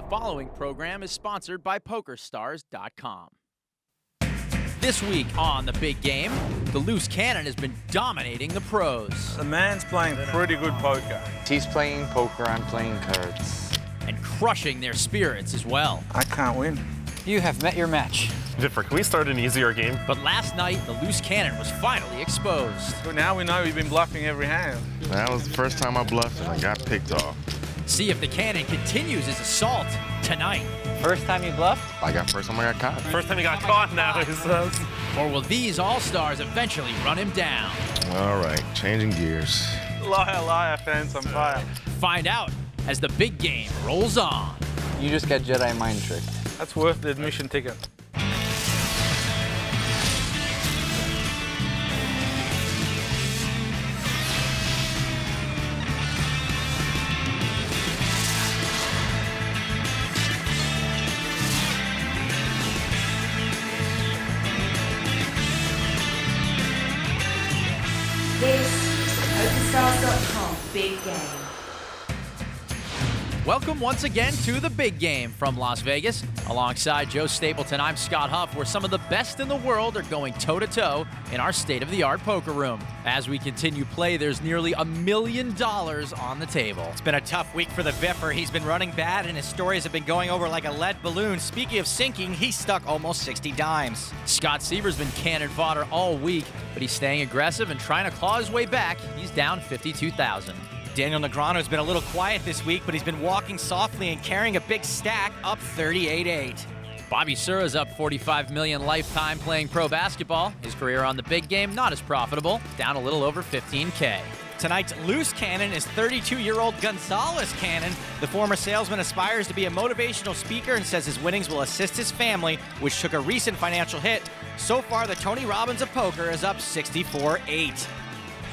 following program is sponsored by PokerStars.com. This week on the big game, the Loose Cannon has been dominating the pros. The man's playing pretty good poker. He's playing poker, I'm playing cards. And crushing their spirits as well. I can't win. You have met your match. Different. Can we start an easier game? But last night, the Loose Cannon was finally exposed. So now we know we've been bluffing every hand. That was the first time I bluffed and I got picked off. See if the Cannon continues his assault tonight. First time you bluffed? First time I got caught. First time he got caught now, he says. Or will these all-stars eventually run him down? All right, changing gears. Liar, liar, fans on fire. Find out as the big game rolls on. You just got Jedi mind tricked. That's worth the admission ticket. This is the PokerStars.com Big Game. Welcome once again to the big game from Las Vegas. Alongside Joe Stapleton, I'm Scott Huff, where some of the best in the world are going toe-to-toe in our state-of-the-art poker room. As we continue play, there's nearly $1 million on the table. It's been a tough week for the Viffer. He's been running bad, and his stories have been going over like a lead balloon. Speaking of sinking, he's stuck almost 60 dimes. Scott Siever's been cannon fodder all week, but he's staying aggressive and trying to claw his way back. He's down 52,000. Daniel Negreanu has been a little quiet this week, but he's been walking softly and carrying a big stack, up 38-8. Bobby Sura's up 45 million lifetime playing pro basketball. His career on the big game, not as profitable, down a little over 15K. Tonight's Loose Cannon is 32-year-old Gonzales Cannon. The former salesman aspires to be a motivational speaker and says his winnings will assist his family, which took a recent financial hit. So far, the Tony Robbins of poker is up 64-8.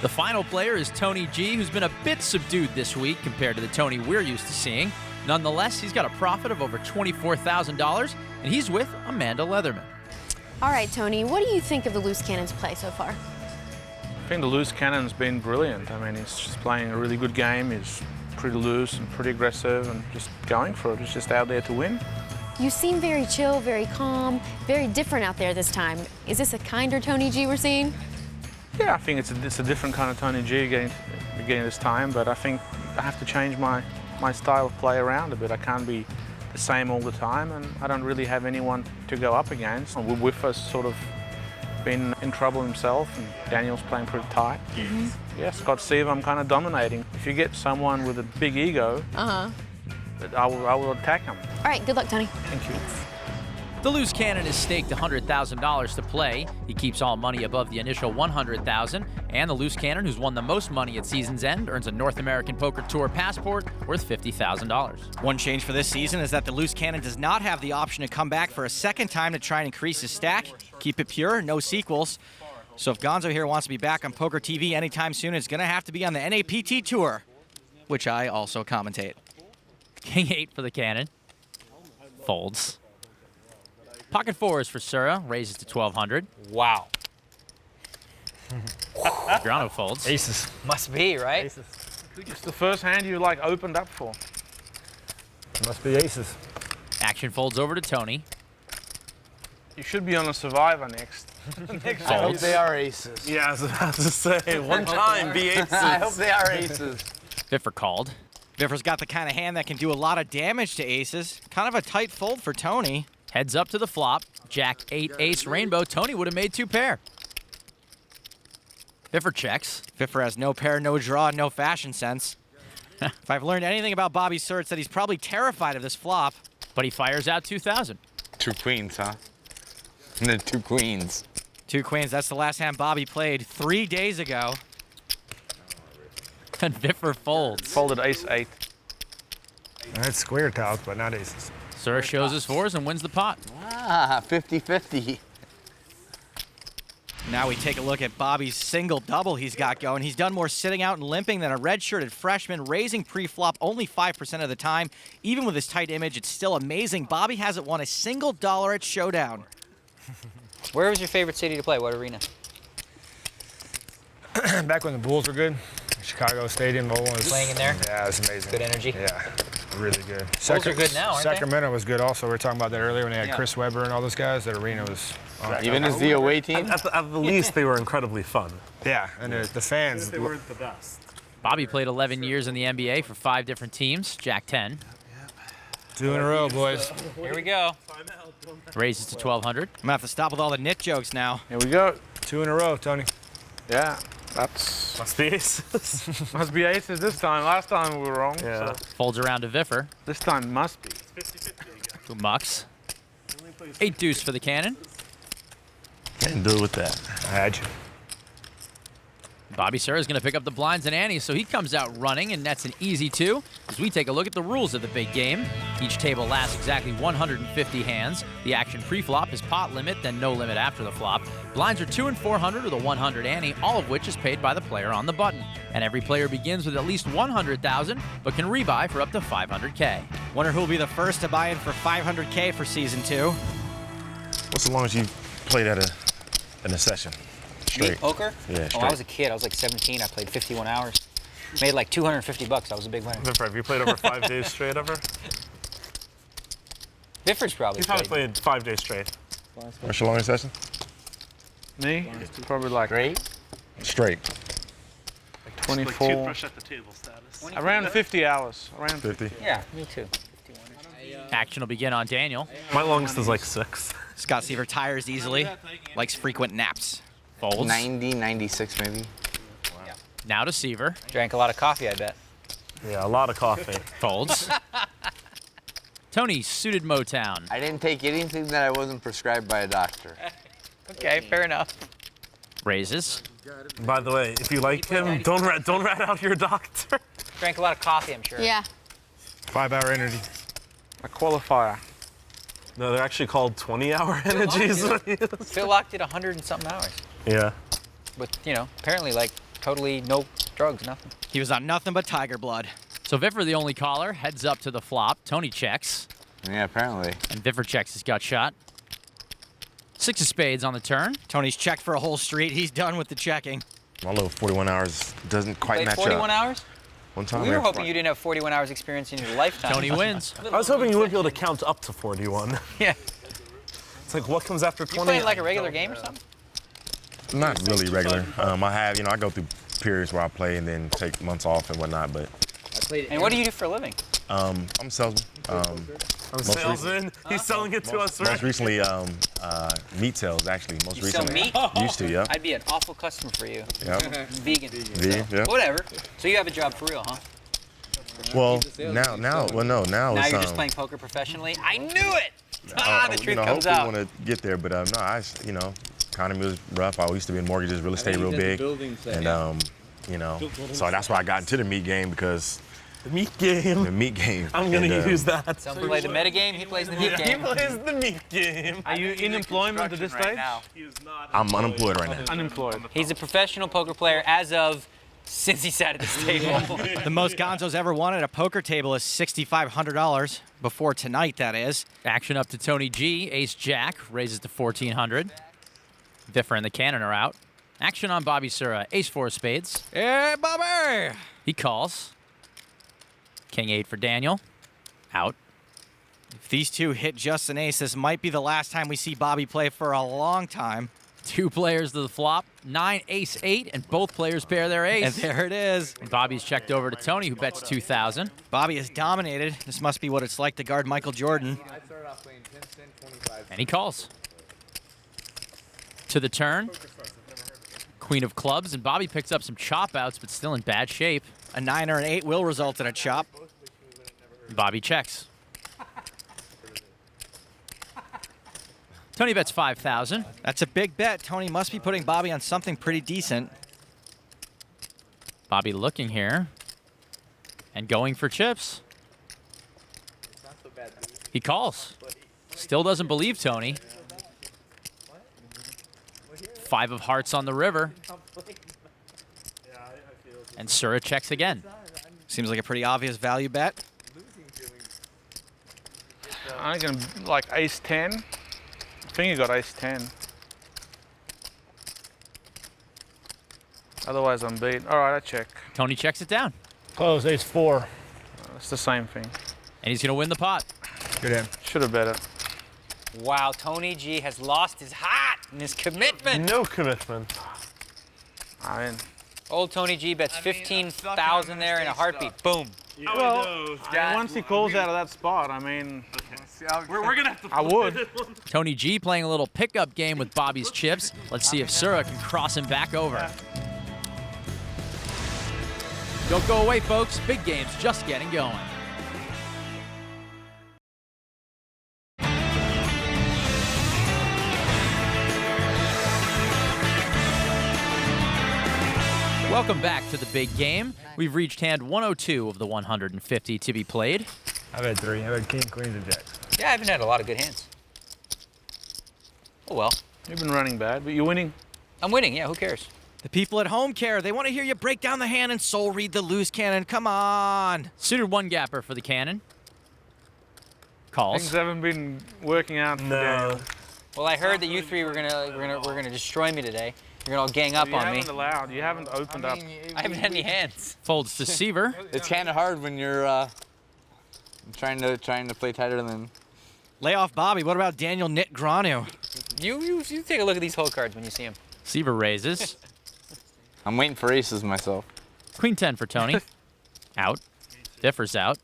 The final player is Tony G, who's been a bit subdued this week compared to the Tony we're used to seeing. Nonetheless, he's got a profit of over $24,000, and he's with Amanda Leatherman. All right, Tony, what do you think of the Loose Cannon's play so far? I think the Loose Cannon's been brilliant. I mean, he's just playing a really good game. He's pretty loose and pretty aggressive and just going for it. He's just out there to win. You seem very chill, very calm, very different out there this time. Is this a kinder Tony G we're seeing? Yeah, I think it's a different kind of Tony G getting this time, but I think I have to change my style of play around a bit. I can't be the same all the time, and I don't really have anyone to go up against. Wiffer's sort of been in trouble himself, and Daniel's playing pretty tight. Yeah, Scott Siever, I'm kind of dominating. If you get someone with a big ego, I will attack him. All right, good luck, Tony. Thank you. The Loose Cannon is staked $100,000 to play. He keeps all money above the initial $100,000, and the Loose Cannon, who's won the most money at season's end, earns a North American Poker Tour passport worth $50,000. One change for this season is that the Loose Cannon does not have the option to come back for a second time to try and increase his stack. Keep it pure, no sequels. So if Gonzo here wants to be back on Poker TV anytime soon, it's going to have to be on the NAPT Tour, which I also commentate. King 8 for the Cannon. Folds. Pocket 4s for Sura, raises to 1,200. Wow. Negreanu folds. Aces. Must be, right? Aces. It's the first hand you opened up for. Must be aces. Action folds over to Tony. You should be on a Survivor next. I hope they are aces. Yeah, I was about to say, one time, be aces. I hope they are aces. Viffer called. Viffer's got the kind of hand that can do a lot of damage to aces. Kind of a tight fold for Tony. Heads up to the flop. Jack 8 ace rainbow. Tony would have made 2 pair. Viffer checks. Viffer has no pair, no draw, no fashion sense. If I've learned anything about Bobby Sura, it's that he's probably terrified of this flop. But he fires out 2,000. 2 queens, huh? And then 2 queens. 2 queens, that's the last hand Bobby played 3 days ago. And Viffer folds. Folded ace 8. That's square tiles, but not aces. Sura shows his 4s and wins the pot. Ah, 50-50. Now we take a look at Bobby's single double he's got going. He's done more sitting out and limping than a red-shirted freshman, raising pre-flop only 5% of the time. Even with his tight image, it's still amazing. Bobby hasn't won a single dollar at Showdown. Where was your favorite city to play? What arena? Back when the Bulls were good, Chicago Stadium. Playing in there? Yeah, it's amazing. Good energy? Yeah. really good. Bulls are good now, aren't they? Sacramento was good also. We were talking about that earlier when they had Yeah. Chris Webber and all those guys. That arena was Even as the away team? At the least, they were incredibly fun. yeah, and the fans. They weren't the best. Bobby played 11 years in the NBA for 5 different teams. Jack 10. 2 in a row, boys. Here we go. Raises to 1,200. I'm gonna have to stop with all the nit jokes now. Here we go. 2 in a row, Tony. Yeah, that's Must be aces. must be aces this time. Last time we were wrong. Yeah. So Folds around to Viffer, this time must be. who mucks. 8 deuce for the cannon. Can't do it with that. I had you. Bobby Sir is going to pick up the blinds and antes, so he comes out running, and that's an easy 2. As we take a look at the rules of the big game. Each table lasts exactly 150 hands. The action pre-flop is pot limit, then no limit after the flop. Blinds are 2 and 400 with a 100 ante, all of which is paid by the player on the button. And every player begins with at least 100,000, but can rebuy for up to 500K. Wonder who'll be the first to buy in for 500K for season 2. What's the longest you've played at a session? Me, Straight. poker? Yeah, Oh, I straight. was a kid. I was like 17. I played 51 hours. Made like $250. I was a big winner. Viffer, have you played over 5 days straight ever? Bifford's probably He's probably played. played 5 days straight. What's your longest session? Me? Probably like Straight. 24. at the table status. Around 50 hours. Around 50. Yeah, me too. Action will begin on Daniel. My longest is like 6. Scott Seaver tires easily, likes frequent naps. Folds. 90, 96 maybe. Now to Seaver. Drank a lot of coffee, I bet. Yeah, a lot of coffee. Folds. Tony, suited Motown. I didn't take anything that I wasn't prescribed by a doctor. Okay, fair enough. Raises. By the way, if you like him, don't rat out your doctor. Drank a lot of coffee, I'm sure. Yeah. 5-hour energy. a qualifier. No, they're actually called 20-hour energies. Phil Laak did 100 and something hours. Yeah. With, you know, apparently like totally no drugs, nothing. He was on nothing but tiger blood. So Viffer, the only caller, heads up to the flop. Tony checks. Yeah, apparently. And Viffer checks his gut shot. 6 of spades on the turn. Tony's checked for a whole street. He's done with the checking. My little 41 hours doesn't quite Played match 41 up. hours? One time We were I- hoping you didn't have 41 hours experience in your lifetime. Tony wins. I was hoping you wouldn't be able to count up to 41. Yeah. It's like, what comes after 20? You playing like a regular game or something? Not really regular. I have, I go through periods where I play and then take months off and whatnot, but And what do you do for a living? I'm a salesman. I'm salesman. He's selling it to us, Most right? recently, meat sales, actually. Most You sell recently. meat? Used to, yeah. I'd be an awful customer for you. Yep. Vegan. Yeah. Whatever. So you have a job for real, huh? Well, now Now it's you're just playing poker professionally? I knew it! Ah, the truth comes hopefully out. want to get there, but no, economy was rough. I used to be in mortgages, real estate, real big, and so that's why I got into the meat game because The meat game. the meat game. I'm going to use that. Some play the meta game, he plays the meat He game. plays the meat game. Are you in employment at this stage? I'm unemployed right now. Unemployed. He's a professional poker player as of since he sat at this table. The most Gonzo's ever won at a poker table is $6,500. Before tonight, that is. Action up to Tony G. Ace-Jack raises to 1,400. Viffer and the cannon are out. Action on Bobby Sura. Ace-4 of spades. Hey, Bobby! He calls. King-8 for Daniel. Out. If these two hit just an ace, this might be the last time we see Bobby play for a long time. 2 players to the flop. 9, Ace-8, and both players pair their ace. And there it is. And Bobby's checked over to Tony, who bets 2,000. Bobby is dominated. This must be what it's like to guard Michael Jordan. And he calls. To the turn. Queen of clubs, and Bobby picks up some chop outs, but still in bad shape. A 9 or an 8 will result in a chop. Bobby checks. Tony bets 5,000. That's a big bet. Tony must be putting Bobby on something pretty decent. Bobby looking here. And going for chips. He calls. Still doesn't believe Tony. 5 of hearts on the river. And Sura checks again. Seems like a pretty obvious value bet. I can like Ace-10. I think you got Ace-10. Otherwise I'm beat. All right, I check. Tony checks it down. Close, Ace-4. It's the same thing. And he's going to win the pot. Good hand. Should have bet it. Wow, Tony G has lost his heart and his commitment. No commitment. I mean, Old Tony G bets 15,000 there in a heartbeat. Boom. well, once he calls out of that spot, I mean, We're gonna have to. I would. Tony G playing a little pickup game with Bobby's chips. Let's see if Sura can cross him back over. Don't go away, folks. Big game's just getting going. Welcome back to the big game. We've reached hand 102 of the 150 to be played. I've had 3. I've had king, queens, and jacks. Yeah, I haven't had a lot of good hands. Oh well. You've been running bad, but you're winning. I'm winning, yeah, who cares? The people at home care. They want to hear you break down the hand and soul read the loose cannon. Come on. Suited one gapper for the cannon. Calls. Things haven't been working out for Daniel. Well, I heard that you three were gonna destroy me today. You're gonna all gang up You on me. haven't allowed. You haven't opened up. I haven't had any hands. Folds to Seaver. It's kind of hard when you're trying to play tighter than. Lay off Bobby. What about Daniel Negreanu? You take a look at these hole cards when you see them. Seaver raises. I'm waiting for aces myself. Queen 10 for Tony. Out. Differ's out.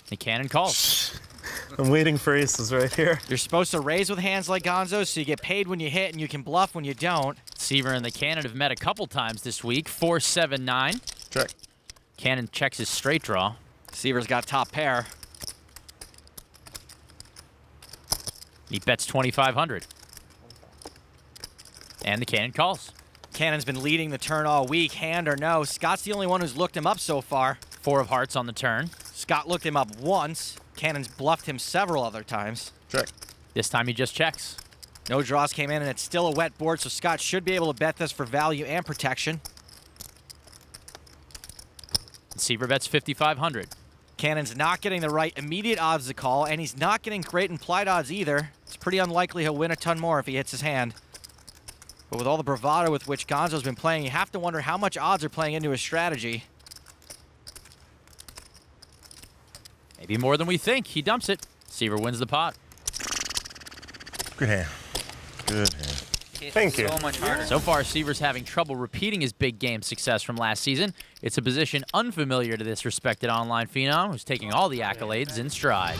The cannon calls. I'm waiting for aces right here. You're supposed to raise with hands like Gonzo, so you get paid when you hit and you can bluff when you don't. Seaver and the cannon have met a couple times this week. 4-7-9. Check. Cannon checks his straight draw. Seaver's got top pair. He bets 2,500. And the cannon calls. Cannon's been leading the turn all week, hand or no. Scott's the only one who's looked him up so far. 4 of hearts on the turn. Scott looked him up once. Cannon's bluffed him several other times. Check. This time he just checks. No draws came in, and it's still a wet board, so Scott should be able to bet this for value and protection. Seaver bets 5,500. Cannon's not getting the right immediate odds to call, and he's not getting great implied odds either. It's pretty unlikely he'll win a ton more if he hits his hand. But with all the bravado with which Gonzo's been playing, you have to wonder how much odds are playing into his strategy. Maybe more than we think. He dumps it. Seaver wins the pot. Good hand. Good hand. Thank you. So much harder. So far, Seaver's having trouble repeating his big game success from last season. It's a position unfamiliar to this respected online phenom who's taking all the accolades in stride.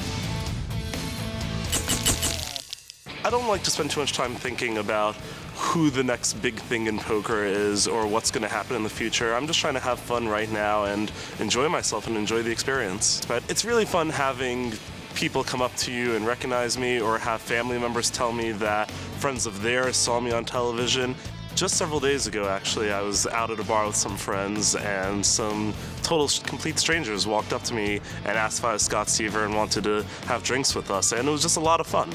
I don't like to spend too much time thinking about who the next big thing in poker is or what's going to happen in the future. I'm just trying to have fun right now and enjoy myself and enjoy the experience. But it's really fun having people come up to you and recognize me, or have family members tell me that friends of theirs saw me on television. Just several days ago, actually, I was out at a bar with some friends, and some complete strangers walked up to me and asked if I was Scott Seaver and wanted to have drinks with us, and it was just a lot of fun.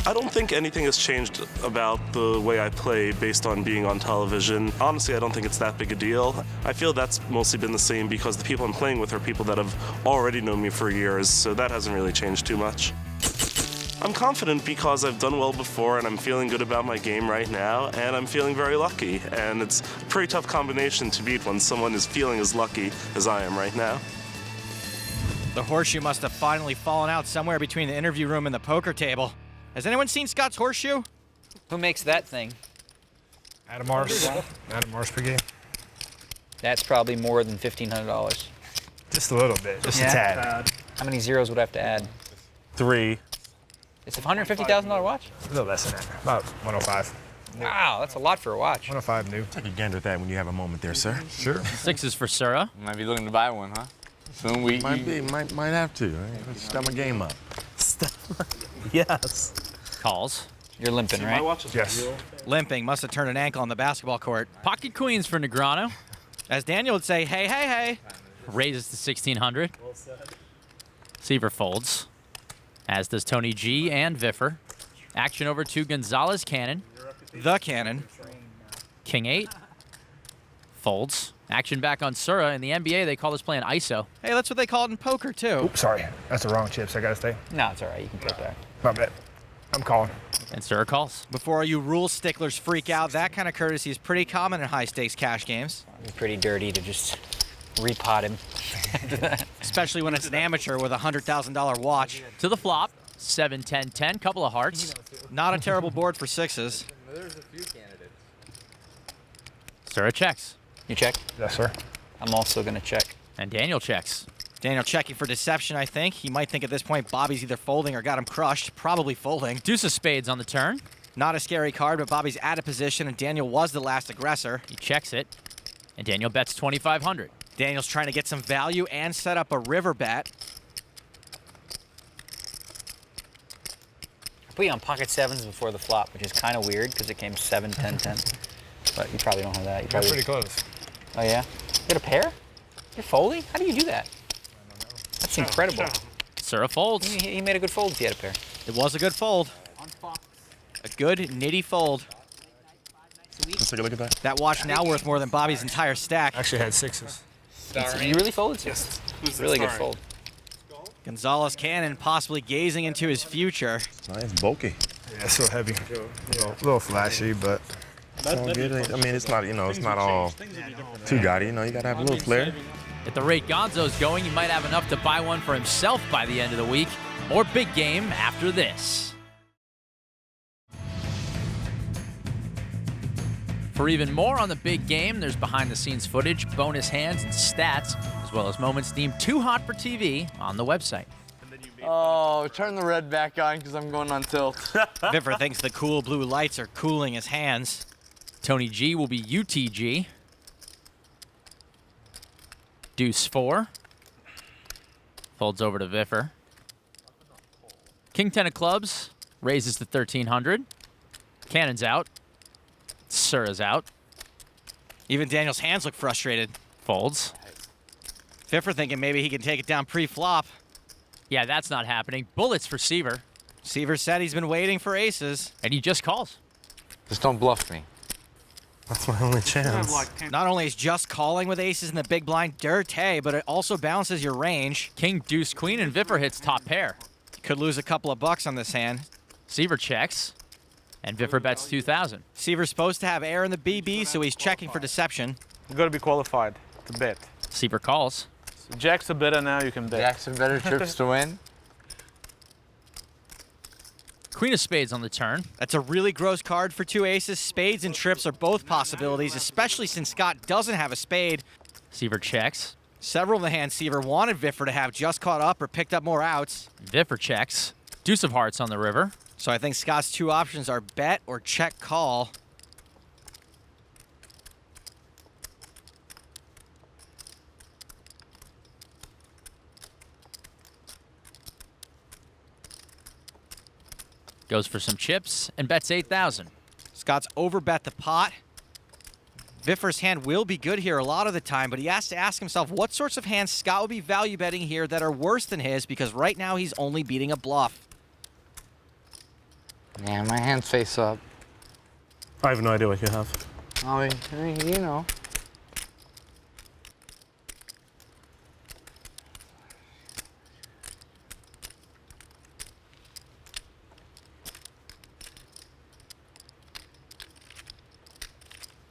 I don't think anything has changed about the way I play based on being on television. Honestly, I don't think it's that big a deal. I feel that's mostly been the same because the people I'm playing with are people that have already known me for years, so that hasn't really changed too much. I'm confident because I've done well before, and I'm feeling good about my game right now, and I'm feeling very lucky. And it's a pretty tough combination to beat when someone is feeling as lucky as I am right now. The horseshoe must have finally fallen out somewhere between the interview room and the poker table. Has anyone seen Scott's horseshoe? Who makes that thing? Adam Mars. Adam Mars per game. That's probably more than $1,500. Just a little bit. Just a tad. How many zeros would I have to add? 3. It's a $150,000 watch? A little less than that. About 105. Wow, that's a lot for a watch. 105 new. Take a gander at that when you have a moment there, sir. Sure. 6s for Sura. Might be looking to buy one, huh? Soon we Might have to. Right? Step my game up. Yes. Calls. You're limping, right? Yes. Limping, must have turned an ankle on the basketball court. Pocket queens for Negreanu. As Daniel would say, hey, hey, hey. Raises to 1,600. Seaver folds, as does Tony G and Viffer. Action over to Gonzales Cannon. The cannon. King 8. Folds. Action back on Sura. In the NBA, they call this play an ISO. Hey, that's what they call it in poker, too. Oops, sorry. That's the wrong chips. I gotta stay. No, it's all right. You can put that. My bad. I'm calling. And Sura calls. Before you rule sticklers freak out, that kind of courtesy is pretty common in high-stakes cash games. It's pretty dirty to just repot him. Especially when it's an amateur with a $100,000 watch. To the flop, 7, 10, 10, couple of hearts. Not a terrible board for sixes. There's a few candidates. Sura checks. You check? Yes, sir. I'm also going to check. And Daniel checks. Daniel checking for deception, I think. He might think at this point Bobby's either folding or got him crushed. Probably folding. Deuce of spades on the turn. Not a scary card, but Bobby's out of position, and Daniel was the last aggressor. He checks it, and Daniel bets 2,500. Daniel's trying to get some value and set up a river bet. I put you on pocket sevens before the flop, which is kind of weird because it came 7, 10, 10. But you probably don't have that. You Got probably... pretty close. Oh, yeah? You got a pair? You're folding? How do you do that? That's incredible. Sura folds. He made a good fold if he had a pair. It was a good fold. A good nitty fold. Let's take a look at that. That watch now worth more than Bobby's entire stack. Actually had sixes. You really folded? Yes. Really good fold. Gonzales Cannon possibly gazing into his future. Nice, bulky. Yeah, it's so heavy. A little flashy, but It's all good. I mean, it's not, it's not all too gaudy. You gotta have a little flair. At the rate Gonzo's going, he might have enough to buy one for himself by the end of the week. More big game after this. For even more on the big game, there's behind-the-scenes footage, bonus hands, and stats, as well as moments deemed too hot for TV on the website. Oh, turn the red back on because I'm going on tilt. Viffer thinks the cool blue lights are cooling his hands. Tony G will be UTG. Deuce 4. Folds over to Viffer. King 10 of clubs raises to 1,300. Cannon's out. Sura's out. Even Daniel's hands look frustrated. Folds. Viffer thinking maybe he can take it down pre-flop. Yeah, that's not happening. Bullets for Seaver. Seaver said he's been waiting for aces. And he just calls. Just don't bluff me. that's my only chance. Not only is just calling with aces in the big blind dirty, but it also balances your range. King, deuce, queen, and Viffer hits top pair. Could lose a couple of bucks on this hand. Seaver checks. And Viffer bets 2,000. Seaver's supposed to have air in the BB, so he's checking for deception. You've got to be qualified to bet. Seaver calls. So Jack's a better now, you can bet. Jackson better trips to win. Queen of spades on the turn. That's a really gross card for two aces. Spades and trips are both possibilities, especially since Scott doesn't have a spade. Seaver checks. Several of the hands Seaver wanted Viffer to have just caught up or picked up more outs. Viffer checks. Deuce of hearts on the river. So I think Scott's two options are bet or check call. Goes for some chips and bets 8,000. Scott's overbet the pot. Viffer's hand will be good here a lot of the time, but he has to ask himself what sorts of hands Scott will be value betting here that are worse than his, because right now he's only beating a bluff. Yeah, my hands face up. I have no idea what you have. I mean, you know.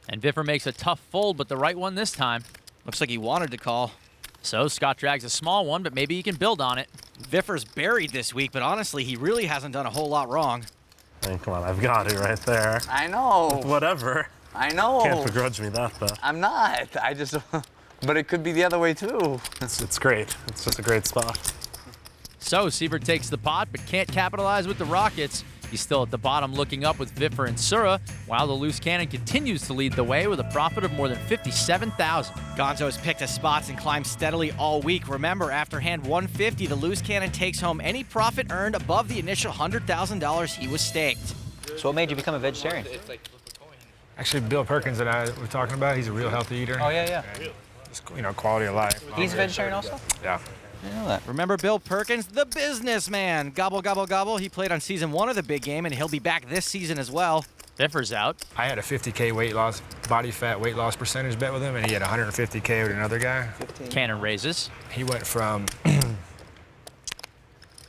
And Viffer makes a tough fold, but the right one this time. Looks like he wanted to call. So Scott drags a small one, but maybe he can build on it. Viffer's buried this week, but honestly, he really hasn't done a whole lot wrong. Hey, come on, I've got it right there. I know. Whatever. I know. Can't begrudge me that, though. I'm not. I just, but it could be the other way too. It's great. It's just a great spot. So Seaver takes the pot, but can't capitalize with the Rockets. He's still at the bottom looking up with Viffer and Sura, while the Loose Cannon continues to lead the way with a profit of more than 57,000. Gonzo has picked his spots and climbed steadily all week. Remember, after hand 150, the Loose Cannon takes home any profit earned above the initial $100,000 he was staked. So what made you become a vegetarian? Actually, Bill Perkins and I were talking about, he's a real healthy eater. Oh, yeah. Just, quality of life. He's a vegetarian also? Yeah. I didn't know that. Remember Bill Perkins, the businessman. Gobble, gobble, gobble. He played on season 1 of the big game, and he'll be back this season as well. Viffer's out. I had a 50K body fat weight loss percentage bet with him, and he had 150K with another guy. Cannon raises. He went from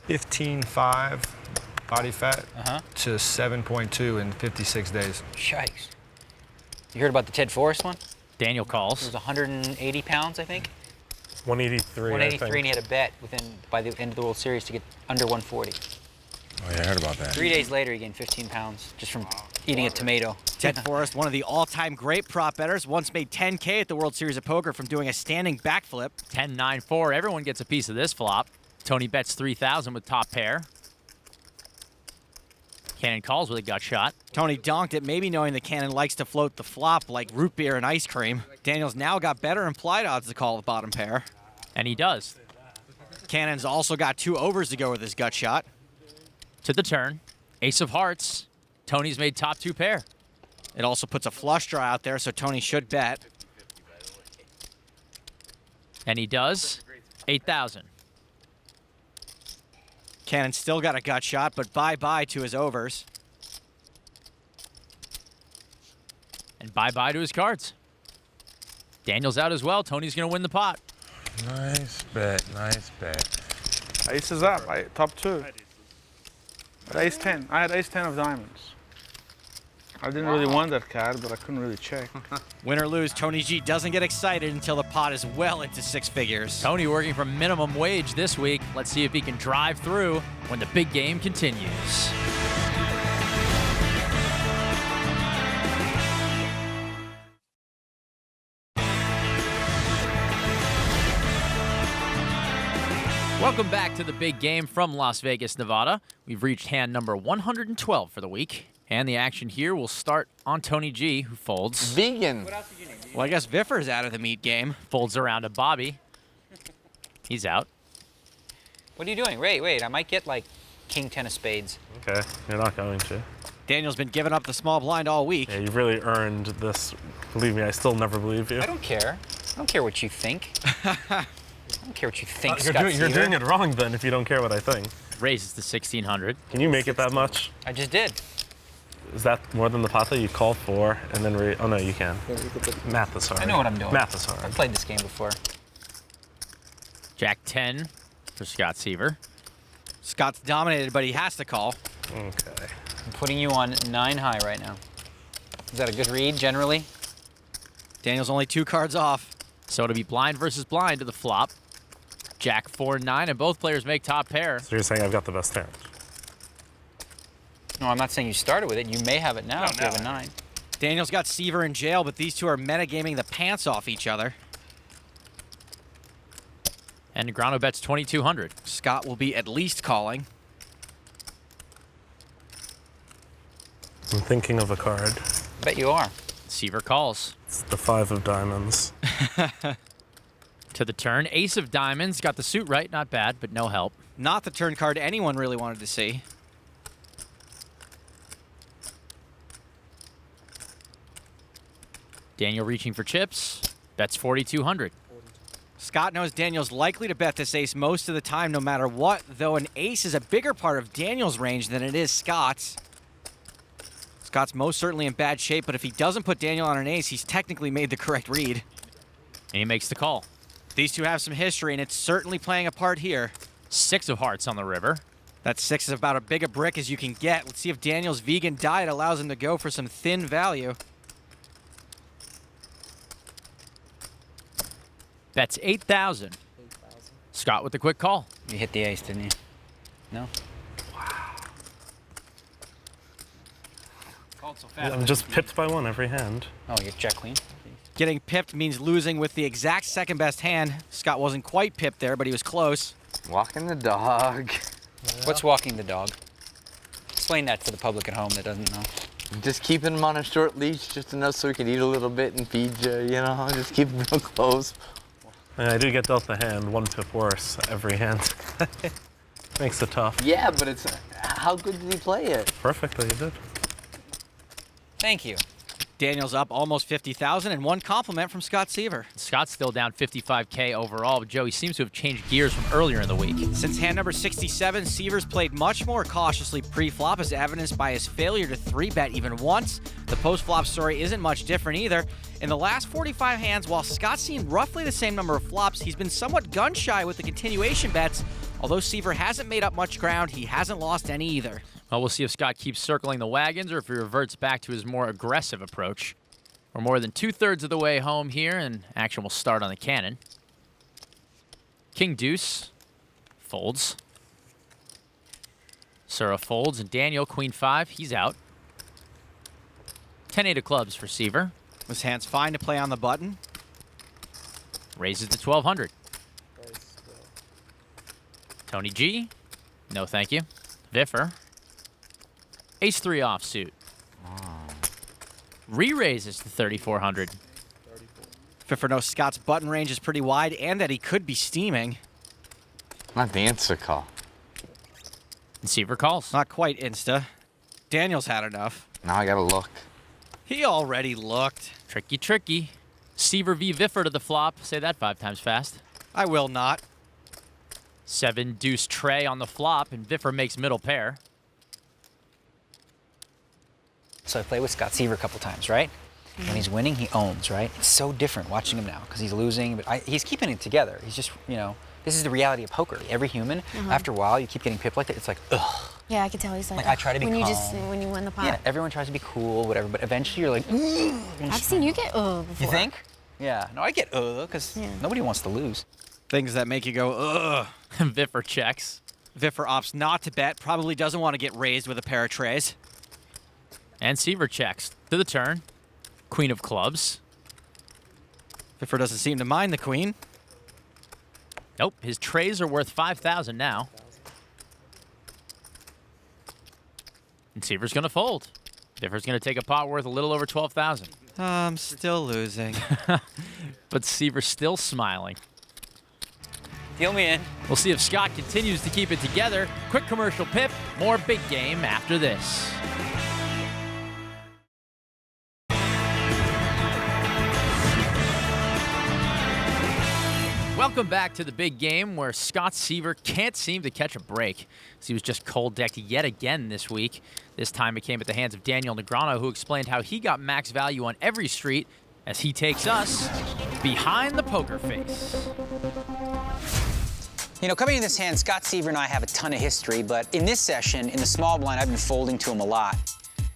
15.5 body fat to 7.2 in 56 days. Yikes. You heard about the Ted Forrest one? Daniel It calls. was 180 pounds, I think. 183. 183, and he had a bet by the end of the World Series to get under 140. Oh yeah, I heard about that. 3 days later, he gained 15 pounds just from eating a tomato. Ted Forrest, one of the all-time great prop bettors, once made 10K at the World Series of Poker from doing a standing backflip. 10-9-4. Everyone gets a piece of this flop. Tony bets 3,000 with top pair. Cannon calls with a gut shot. Tony donked it, maybe knowing the Cannon likes to float the flop like root beer and ice cream. Daniel's now got better implied odds to call the bottom pair. And he does. Cannon's also got 2 overs to go with his gut shot. To the turn. Ace of hearts. Tony's made top 2 pair. It also puts a flush draw out there, so Tony should bet. And he does. 8,000. Cannon still got a gut shot, but bye-bye to his overs. And bye-bye to his cards. Daniel's out as well. Tony's going to win the pot. Nice bet, nice bet. Ace is up, top 2. At ace 10. I had ace 10 of diamonds. I didn't really want that card, but I couldn't really check. Win or lose, Tony G doesn't get excited until the pot is well into 6 figures. Tony working for minimum wage this week. Let's see if he can drive through when the big game continues. Welcome back to the big game from Las Vegas, Nevada. We've reached hand number 112 for the week. And the action here will start on Tony G, who folds. Vegan. Well, I guess Viffer's out of the meat game. Folds around to Bobby. He's out. What are you doing? Wait, I might get like king 10 of spades. Okay, you're not going to. Daniel's been giving up the small blind all week. Yeah, you've really earned this. Believe me, I still never believe you. I don't care. I don't care what you think. I don't care what you think, you're Scott you're doing it wrong then if you don't care what I think. Raises to 1,600. Can you make it that much? I just did. Is that more than the pot that you call for and then oh no, you can. Math is hard. I know what I'm doing. Math is hard. I've played this game before. Jack 10 for Scott Seaver. Scott's dominated, but he has to call. Okay. I'm putting you on 9 high right now. Is that a good read generally? Daniel's only 2 cards off. So it'll be blind versus blind to the flop. Jack 4-9, and both players make top pair. So you're saying I've got the best hand? No, I'm not saying you started with it. You may have it now if you have a 9. Daniel's got Seaver in jail, but these two are metagaming the pants off each other. And Negreanu bets 2,200. Scott will be at least calling. I'm thinking of a card. Bet you are. Seaver calls. It's the 5 of diamonds. To the turn, ace of diamonds. Got the suit right, not bad, but no help. Not the turn card anyone really wanted to see. Daniel reaching for chips. Bets 4,200. Scott knows Daniel's likely to bet this ace most of the time no matter what, though an ace is a bigger part of Daniel's range than it is Scott's. Scott's most certainly in bad shape, but if he doesn't put Daniel on an ace, he's technically made the correct read. And he makes the call. These two have some history, and it's certainly playing a part here. 6 of hearts on the river. That 6 is about as big a brick as you can get. Let's see if Daniel's vegan diet allows him to go for some thin value. Bets 8,000. Scott with the quick call. You hit the ace, didn't you? No? I'm just pipped by 1 every hand. Oh, you're jack queen? Getting pipped means losing with the exact second best hand. Scott wasn't quite pipped there, but he was close. Walking the dog. What's walking the dog? Explain that to the public at home that doesn't know. Just keeping him on a short leash just enough so he can eat a little bit and feed you, you know? Just keep him real close. And I do get dealt the hand 1 pip worse every hand. Makes it tough. Yeah, but it's... How good did he play it? Perfectly, you did. Thank you. Daniel's up almost 50,000 and 1 compliment from Scott Seaver. Scott's still down 55K overall, but Joey seems to have changed gears from earlier in the week. Since hand number 67, Seaver's played much more cautiously pre-flop, as evidenced by his failure to 3-bet even once. The post-flop story isn't much different either. In the last 45 hands, while Scott's seen roughly the same number of flops, he's been somewhat gun-shy with the continuation bets. Although Seaver hasn't made up much ground, he hasn't lost any either. Well, we'll see if Scott keeps circling the wagons or if he reverts back to his more aggressive approach. We're more than 2/3 of the way home here, and action will start on the cannon. King deuce folds. Sura folds, and Daniel, queen 5, he's out. 10-8 of clubs for Seaver. This hand's fine to play on the button. Raises to 1200. Tony G, no thank you. Viffer. Ace 3 offsuit. Re-raises to 3400. Viffer knows Scott's button range is pretty wide and that he could be steaming. Not the answer call. And Seaver calls. Not quite insta. Daniel's had enough. Now I gotta look. He already looked. Tricky, tricky. Seaver v Viffer to the flop. Say that 5 times fast. I will not. 7 deuce tray on the flop, and Viffer makes middle pair. So I played with Scott Seaver a couple times, right? When he's winning, he owns, right? It's so different watching him now because he's losing, but he's keeping it together. He's just, you know, this is the reality of poker. Every human, after a while, you keep getting pipped like that. It's like, ugh. Yeah, I can tell he's like, I try to be when calm. when you win the pot. Yeah, everyone tries to be cool, whatever, but eventually you're like, ugh. I've seen you get before. You think? Yeah. No, I get because nobody wants to lose. Things that make you go, ugh. Viffer checks. Viffer opts not to bet. Probably doesn't want to get raised with a pair of trays. And Seaver checks to the turn. Queen of clubs. Viffer doesn't seem to mind the queen. Nope, his trays are worth 5,000 now. And Seaver's gonna fold. Viffer's gonna take a pot worth a little over 12,000. I'm still losing. But Seaver's still smiling. Deal me in. We'll see if Scott continues to keep it together. Quick commercial pip, more big game after this. Welcome back to the big game where Scott Seaver can't seem to catch a break. He was just cold-decked yet again this week. This time it came at the hands of Daniel Negreanu, who explained how he got max value on every street as he takes us behind the poker face. You know, coming in this hand, Scott Seaver and I have a ton of history, but in this session, in the small blind, I've been folding to him a lot.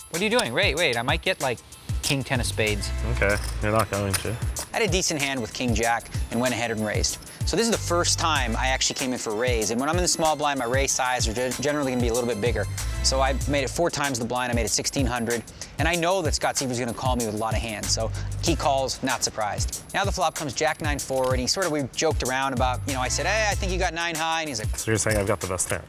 What are you doing? Wait, I might get like king 10 of spades. Okay, you're not going to. I had a decent hand with king jack and went ahead and raised. So this is the first time I actually came in for raise, and when I'm in the small blind, my raise size are generally gonna be a little bit bigger. So I made it 4 times the blind, I made it 1,600, and I know that Scott Seaver's gonna call me with a lot of hands, so he calls, not surprised. Now the flop comes jack 9 forward, and we joked around about, you know, I said, hey, I think you got 9 high, and he's like, So you're saying I've got the best hand?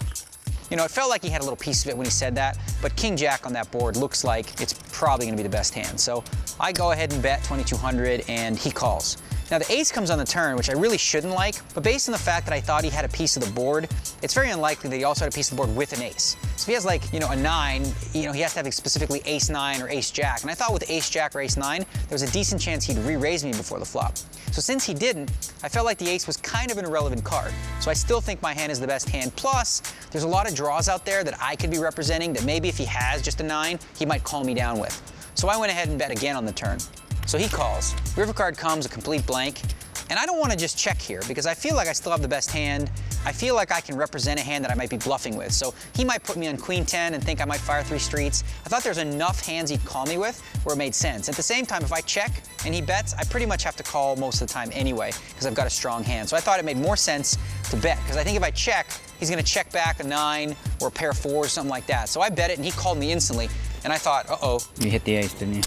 You know, it felt like he had a little piece of it when he said that, but king jack on that board looks like it's probably gonna be the best hand. So I go ahead and bet 2,200, and he calls. Now the ace comes on the turn, which I really shouldn't like, but based on the fact that I thought he had a piece of the board, it's very unlikely that he also had a piece of the board with an ace. So if he has like, you know, a 9, you know, he has to have specifically ace 9 or ace jack. And I thought with ace jack or ace 9, there was a decent chance he'd re-raise me before the flop. So since he didn't, I felt like the ace was kind of an irrelevant card. So I still think my hand is the best hand. Plus, there's a lot of draws out there that I could be representing that maybe if he has just a 9, he might call me down with. So I went ahead and bet again on the turn. So he calls. River card comes, a complete blank. And I don't want to just check here because I feel like I still have the best hand. I feel like I can represent a hand that I might be bluffing with. So he might put me on queen 10 and think I might fire 3 streets. I thought there's enough hands he'd call me with where it made sense. At the same time, if I check and he bets, I pretty much have to call most of the time anyway because I've got a strong hand. So I thought it made more sense to bet because I think if I check, he's going to check back a 9 or a pair of 4s or something like that. So I bet it and he called me instantly. And I thought, uh-oh. You hit the ace, didn't you?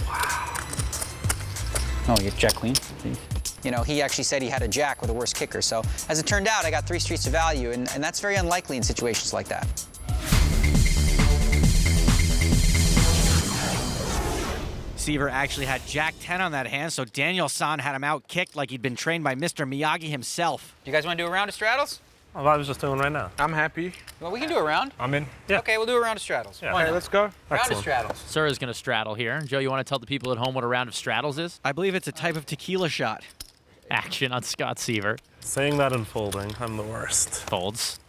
Wow. Oh, you jack queen, please. You know, he actually said he had a jack with a worse kicker. So as it turned out, I got 3 streets of value, and that's very unlikely in situations like that. Seaver actually had jack 10 on that hand, so Daniel-san had him out kicked like he'd been trained by Mr. Miyagi himself. You guys want to do a round of straddles? Well, I was just doing right now. I'm happy. Well, we can do a round. I'm in. Yeah. Okay, we'll do a round of straddles. Yeah. Okay, let's go. Round of straddles. Sura's gonna straddle here. Joe, you want to tell the people at home what a round of straddles is? I believe it's a type of tequila shot. Action on Scott Seaver. Saying that and folding, I'm the worst. Folds.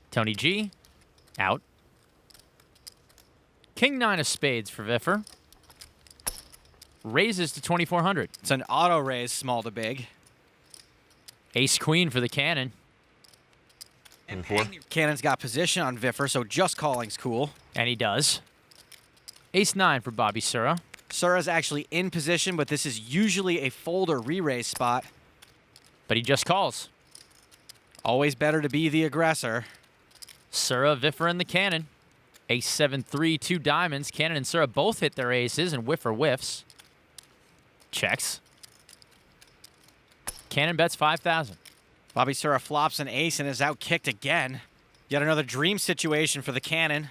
Tony G, out. King 9 of spades for Viffer. Raises to 2,400. It's an auto raise, small to big. Ace Queen for the Cannon. And 4. Cannon's got position on Viffer, so just calling's cool. And he does. Ace 9 for Bobby Sura. Sura's actually in position, but this is usually a fold or re-raise spot. but he just calls. Always better to be the aggressor. Sura, Viffer, and the Cannon. Ace 7-3, 2 diamonds. Cannon and Sura both hit their aces, and Whiffer whiffs. Checks. Cannon bets 5,000. Bobby Sura flops an ace and is out-kicked again. Yet another dream situation for the Cannon.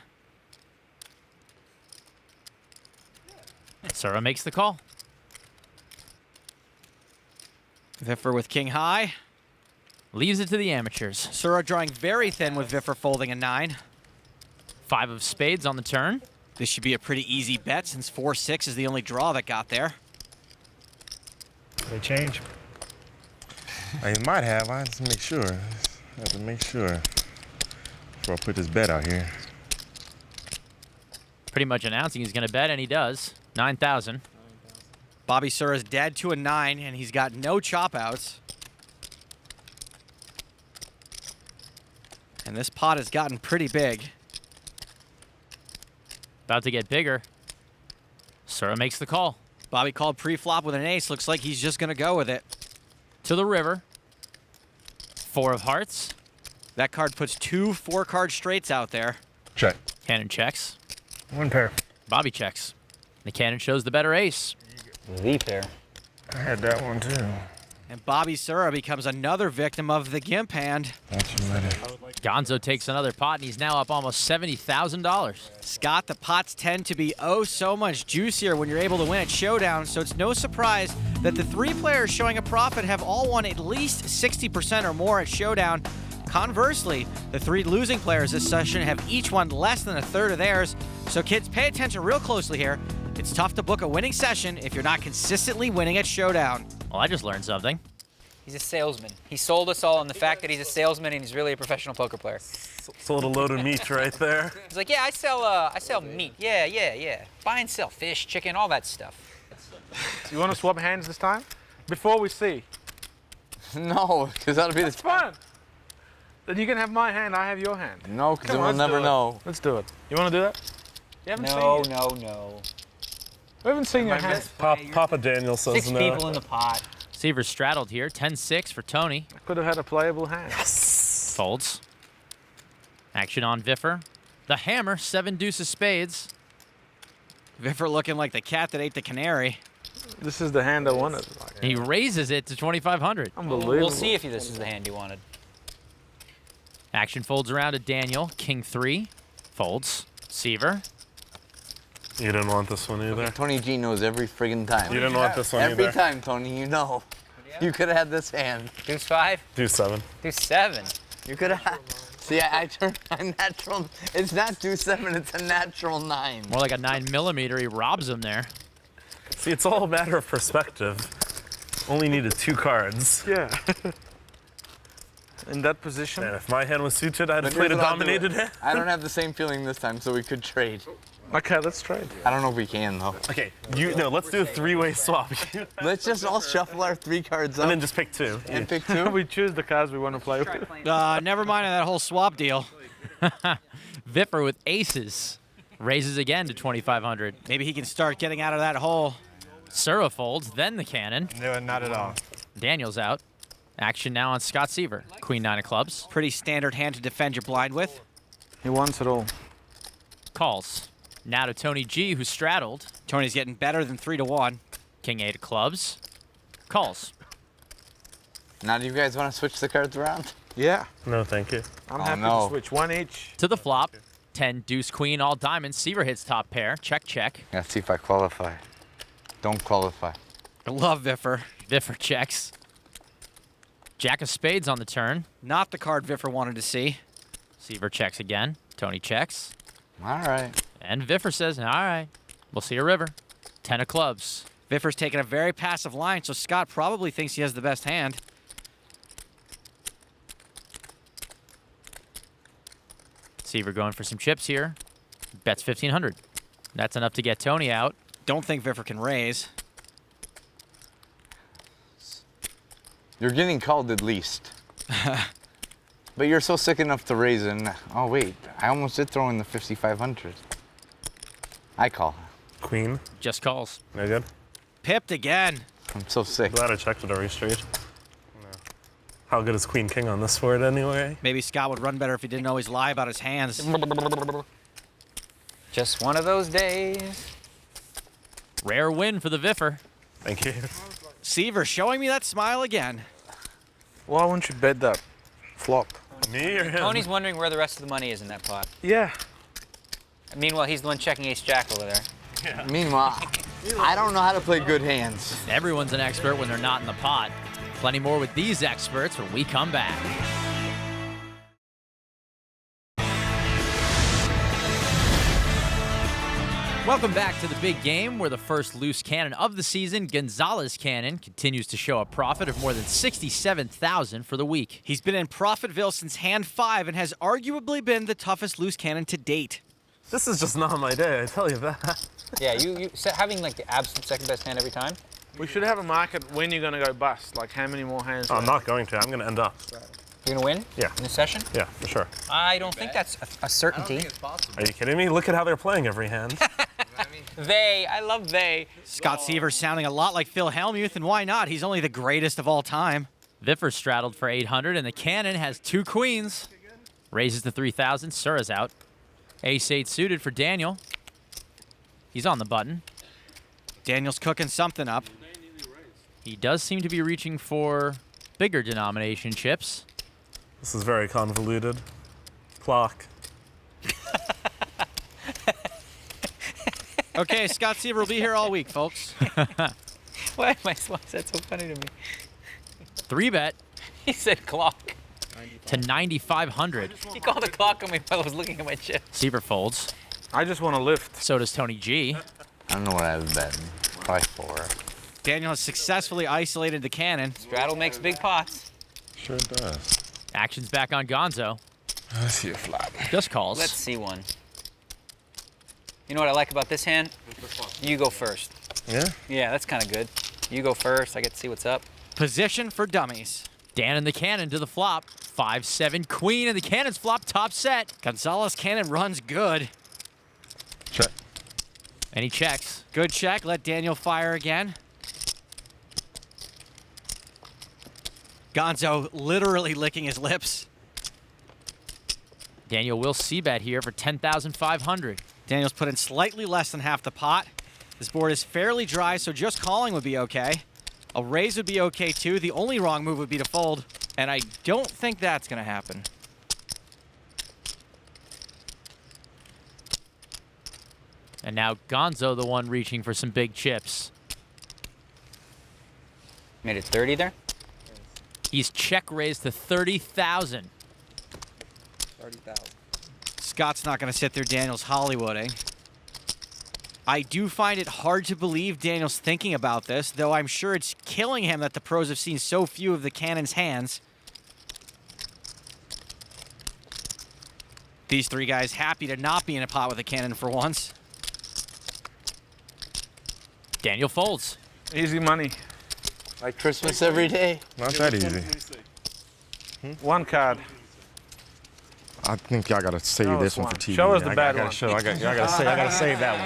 Sura makes the call. Viffer with king high. Leaves it to the amateurs. Sura drawing very thin with Viffer folding a 9. 5 of spades on the turn. This should be a pretty easy bet since 4-6 is the only draw that got there. They change. I might have. I have to make sure. I have to make sure before I put this bet out here. Pretty much announcing he's going to bet, and he does. 9,000. Bobby Sura's dead to a 9, and he's got no chop outs. And this pot has gotten pretty big. About to get bigger. Sura makes the call. Bobby called pre-flop with an ace. Looks like he's just going to go with it. To the river. 4 of hearts. That card puts 2 4-card straights out there. Check. Cannon checks. 1 pair. Bobby checks. The Cannon shows the better ace. The pair. I had that one too. And Bobby Sura becomes another victim of the gimp hand. Gonzo takes another pot, and he's now up almost $70,000. Scott, the pots tend to be oh so much juicier when you're able to win at Showdown, so it's no surprise that the 3 players showing a profit have all won at least 60% or more at Showdown. Conversely, the 3 losing players this session have each won less than a third of theirs. So kids, pay attention real closely here. It's tough to book a winning session if you're not consistently winning at Showdown. Well, I just learned something. He's a salesman. He sold us all on the fact that he's a salesman and he's really a professional poker player. Sold a load of meat right there. He's like, yeah, I sell meat. Yeah. Buy and sell fish, chicken, all that stuff. You want to swap hands this time? Before we see. No, because that'll be the fun. Then you can have my hand, I have your hand. No, because we'll never know. Let's do it. You want to do that? You haven't seen it. No. We haven't seen your hand. Papa Daniel says 6 no. people in the pot. Seaver straddled here. 10-6 for Tony. I could have had a playable hand. Yes. Folds. Action on Viffer. The hammer, 7 deuces spades. Viffer looking like the cat that ate the canary. This is the hand I wanted. He raises it to 2,500. Unbelievable. We'll see if this is the hand you wanted. Action folds around to Daniel. King 3. Folds. Seaver. You didn't want this one either. Tony G knows every friggin' time. You didn't want this one either. Every time, Tony, you know. You could have had this hand. Deuce 5. Deuce 7. Deuce 7. You could have. See, I turned a natural. It's not deuce 7, it's a natural 9. More like a 9mm. He robs him there. See, it's all a matter of perspective. Only needed 2 cards. Yeah. In that position. And if my hand was suited, I'd have played a dominated hand. I don't have the same feeling this time, so we could trade. Okay, let's trade. I don't know if we can, though. Okay, let's do a 3-way swap. Let's just all shuffle our 3 cards up. And then just pick 2. And pick 2? We choose the cards we want to play with. Never mind that whole swap deal. Viffer with aces. Raises again to 2,500. Maybe he can start getting out of that hole. Sura folds, then the Cannon. No, not at all. Daniel's out. Action now on Scott Seaver. Queen 9 of clubs. Pretty standard hand to defend your blind with. He wants it all. Calls. Now to Tony G, who straddled. Tony's getting better than 3-1. King 8 of clubs. Calls. Now, do you guys want to switch the cards around? Yeah. No, thank you. I'm happy to switch 1 each. To the flop. 10 deuce queen, all diamonds. Seaver hits top pair. Check, check. Let's see if I qualify. Don't qualify. I love Viffer. Viffer checks. Jack of spades on the turn. Not the card Viffer wanted to see. Seaver checks again. Tony checks. All right. And Viffer says, all right, we'll see a river. 10 of clubs. Viffer's taking a very passive line, so Scott probably thinks he has the best hand. Seaver going for some chips here. Bets 1,500. That's enough to get Tony out. Don't think Viffer can raise. You're getting called at least. But you're so sick enough to raise and oh wait, I almost did throw in the 5,500. I call. Queen. Just calls. No good. Pipped again. I'm so sick. Glad I checked it every street. How good is Queen King on this board anyway? Maybe Scott would run better if he didn't always lie about his hands. Just one of those days. Rare win for the Viffer. Thank you. Seaver showing me that smile again. Why wouldn't you bet that flop? Me or him? Tony's wondering where the rest of the money is in that pot. Yeah. Meanwhile, he's the one checking ace-jack over there. Yeah. Meanwhile, I don't know how to play good hands. Everyone's an expert when they're not in the pot. Plenty more with these experts when we come back. Welcome back to the big game, where the first loose cannon of the season, Gonzales Cannon, continues to show a profit of more than $67,000 for the week. He's been in Profitville since hand 5 and has arguably been the toughest loose cannon to date. This is just not my day, I tell you that. Yeah, you having like the absolute second best hand every time. We should have a market when you're going to go bust. Like how many more hands? I'm not going to. I'm going to end up. You're going to win? Yeah. In this session? Yeah, for sure. I don't think that's a certainty. Are you kidding me? Look at how they're playing every hand. I love they. Scott Seaver sounding a lot like Phil Hellmuth, and why not? He's only the greatest of all time. Viffer straddled for 800, and the cannon has 2 queens. Raises to 3,000. Sura's out. Ace-8 suited for Daniel. He's on the button. Daniel's cooking something up. He does seem to be reaching for bigger denomination chips. This is very convoluted. Clock. Okay, Scott Seaver will be here all week, folks. Why is that so funny to me? 3-bet. He said clock. To 9,500. He called a clock on me while I was looking at my chip. Seaver folds. I just want to lift. So does Tony G. I don't know what I have betting. Probably 4. Daniel has successfully isolated the cannon. Straddle makes big pots. Sure does. Action's back on Gonzo. Let's see a flop. Just calls. Let's see one. You know what I like about this hand? You go first. Yeah? Yeah, that's kind of good. You go first. I get to see what's up. Position for dummies. Dan and the cannon to the flop. 5-7 queen, and the cannon's flop top set. Gonzales Cannon runs good. Check. And he checks. Good check. Let Daniel fire again. Gonzo literally licking his lips. Daniel will c-bet here for 10,500. Daniel's put in slightly less than half the pot. This board is fairly dry, so just calling would be okay. A raise would be okay too. The only wrong move would be to fold, and I don't think that's gonna happen. And now Gonzo, the one reaching for some big chips. Made it 30 there? He's check raised to 30,000. 30,000. Scott's not gonna sit through Daniel's Hollywooding. I do find it hard to believe Daniel's thinking about this, though I'm sure it's killing him that the pros have seen so few of the cannon's hands. These 3 guys happy to not be in a pot with a cannon for once. Daniel folds. Easy money. Like Christmas every day. Not that easy. 1 card. I think y'all gotta save Show this us one one. for TV. Show us the I bad gotta one. Show, I gotta save that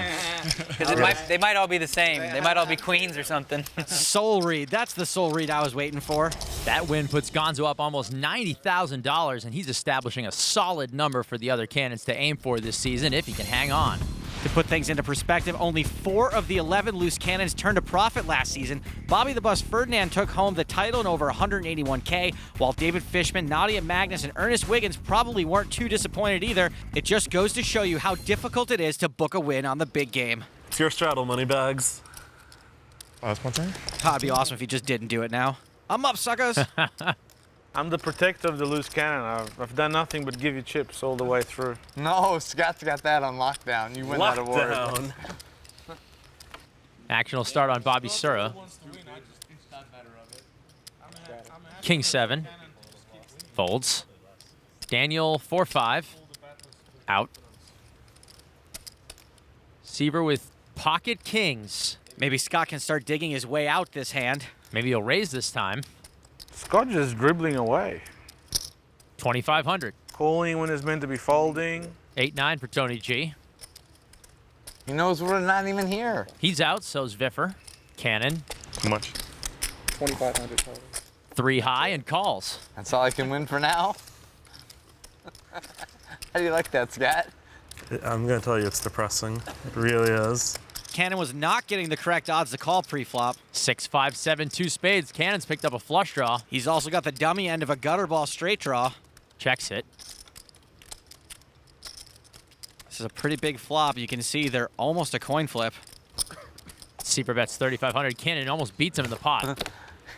one. They might all be the same. They might all be queens or something. Soul read. That's the soul read I was waiting for. That win puts Gonzo up almost $90,000, and he's establishing a solid number for the other cannons to aim for this season if he can hang on. To put things into perspective, only 4 of the 11 loose cannons turned a profit last season. Bobby the Bus Ferdinand took home the title in over $181K, while David Fishman, Nadia Magnus, and Ernest Wiggins probably weren't too disappointed either. It just goes to show you how difficult it is to book a win on the big game. It's your straddle, money bags. Oh, that's my turn? That'd be awesome if he just didn't do it now. I'm up, suckers. I'm the protector of the loose cannon. I've done nothing but give you chips all the way through. No, Scott's got that on lockdown. You win that award. Lockdown. Action will start on Bobby Sura. King 7. Folds. Daniel 4-5. Out. Seaver with pocket kings. Maybe Scott can start digging his way out this hand. Maybe he'll raise this time. Scott just dribbling away. 2,500. Calling when it's meant to be folding. 8-9 for Tony G. He knows we're not even here. He's out, so's Viffer. Cannon. How much? 2,500 total. 3 high and calls. That's all I can win for now. How do you like that, Scott? I'm going to tell you it's depressing. It really is. Cannon was not getting the correct odds to call pre-flop. 6, 5, 7, 2 spades. Cannon's picked up a flush draw. He's also got the dummy end of a gutter ball straight draw. Checks it. This is a pretty big flop. You can see they're almost a coin flip. Seaver bets 3,500. Cannon almost beats him in the pot.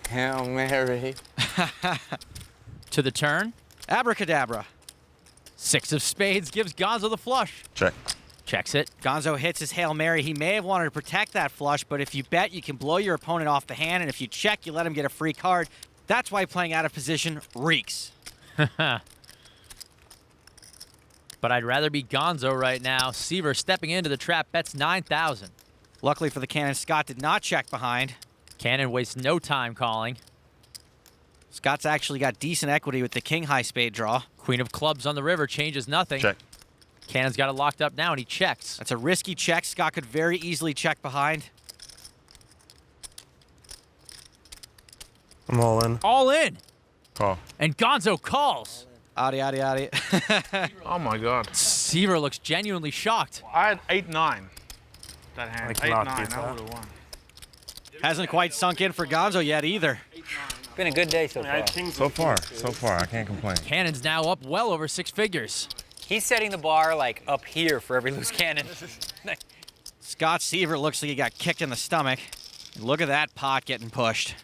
Hail Mary. To the turn. Abracadabra. 6 of spades gives Gonzo the flush. Check. Checks it. Gonzo hits his Hail Mary. He may have wanted to protect that flush, but if you bet, you can blow your opponent off the hand, and if you check, you let him get a free card. That's why playing out of position reeks. But I'd rather be Gonzo right now. Seaver stepping into the trap, bets 9,000. Luckily for the Cannon, Scott did not check behind. Cannon wastes no time calling. Scott's actually got decent equity with the king high spade draw. Queen of clubs on the river changes nothing. Check. Cannon's got it locked up now, and he checks. That's a risky check. Scott could very easily check behind. I'm all in. All in. Call. And Gonzo calls. Adi, adi, adi. Oh my God. Seaver looks genuinely shocked. I had 8-9. That hand. I cannot 8-9. beat I that. would have won. Hasn't quite sunk in for Gonzo yet either. Been a good day so far. So far, I can't complain. Cannon's now up well over 6 figures. He's setting the bar like up here for every loose cannon. Scott Seaver looks like he got kicked in the stomach. Look at that pot getting pushed.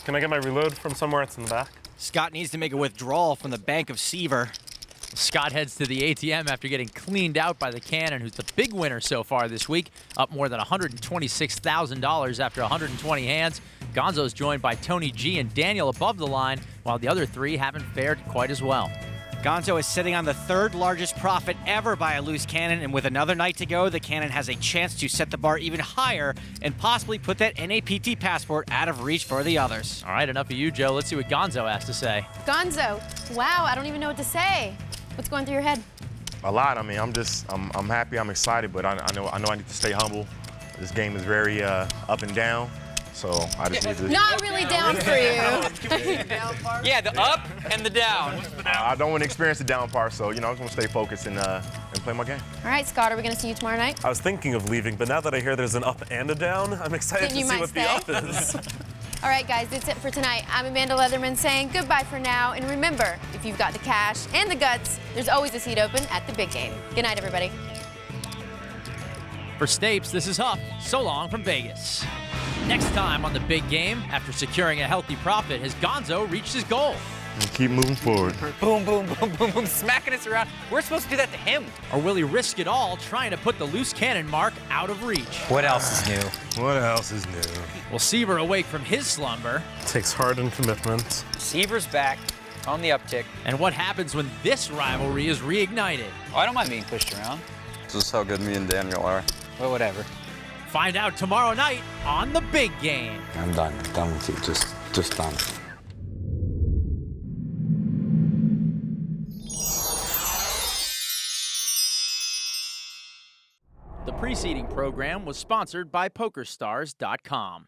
Can I get my reload from somewhere? It's in the back. Scott needs to make a withdrawal from the bank of Seaver. Scott heads to the ATM after getting cleaned out by the Cannon, who's the big winner so far this week, up more than $126,000 after 120 hands. Gonzo's joined by Tony G and Daniel above the line, while the other 3 haven't fared quite as well. Gonzo is sitting on the 3rd largest profit ever by a loose cannon, and with another night to go, the Cannon has a chance to set the bar even higher and possibly put that NAPT passport out of reach for the others. All right, enough of you, Joe. Let's see what Gonzo has to say. Gonzo, wow, I don't even know what to say. What's going through your head? A lot. I mean, I'm happy, I'm excited, but I know I need to stay humble. This game is very up and down, so I just need to. Not really down for you. Yeah, the up and the down. I don't want to experience the down part, so I just want to stay focused and play my game. All right, Scott, are we going to see you tomorrow night? I was thinking of leaving, but now that I hear there's an up and a down, I'm excited Then to you see might what stay. the up is. All right, guys, that's it for tonight. I'm Amanda Leatherman saying goodbye for now. And remember, if you've got the cash and the guts, there's always a seat open at the big game. Good night, everybody. For Stapes, this is Huff. So long from Vegas. Next time on the big game, after securing a healthy profit, has Gonzo reached his goal? And keep moving forward. Boom, boom, boom, boom, boom, smacking us around. We're supposed to do that to him. Or will he risk it all trying to put the loose cannon mark out of reach? What else is new? What else is new? Will Seaver awake from his slumber? It takes heart and commitment. Seaver's back on the uptick. And what happens when this rivalry is reignited? Oh, I don't mind being pushed around. This is how good me and Daniel are. Well, whatever. Find out tomorrow night on the big game. I'm done. Done with you. Just done. The preceding program was sponsored by PokerStars.com.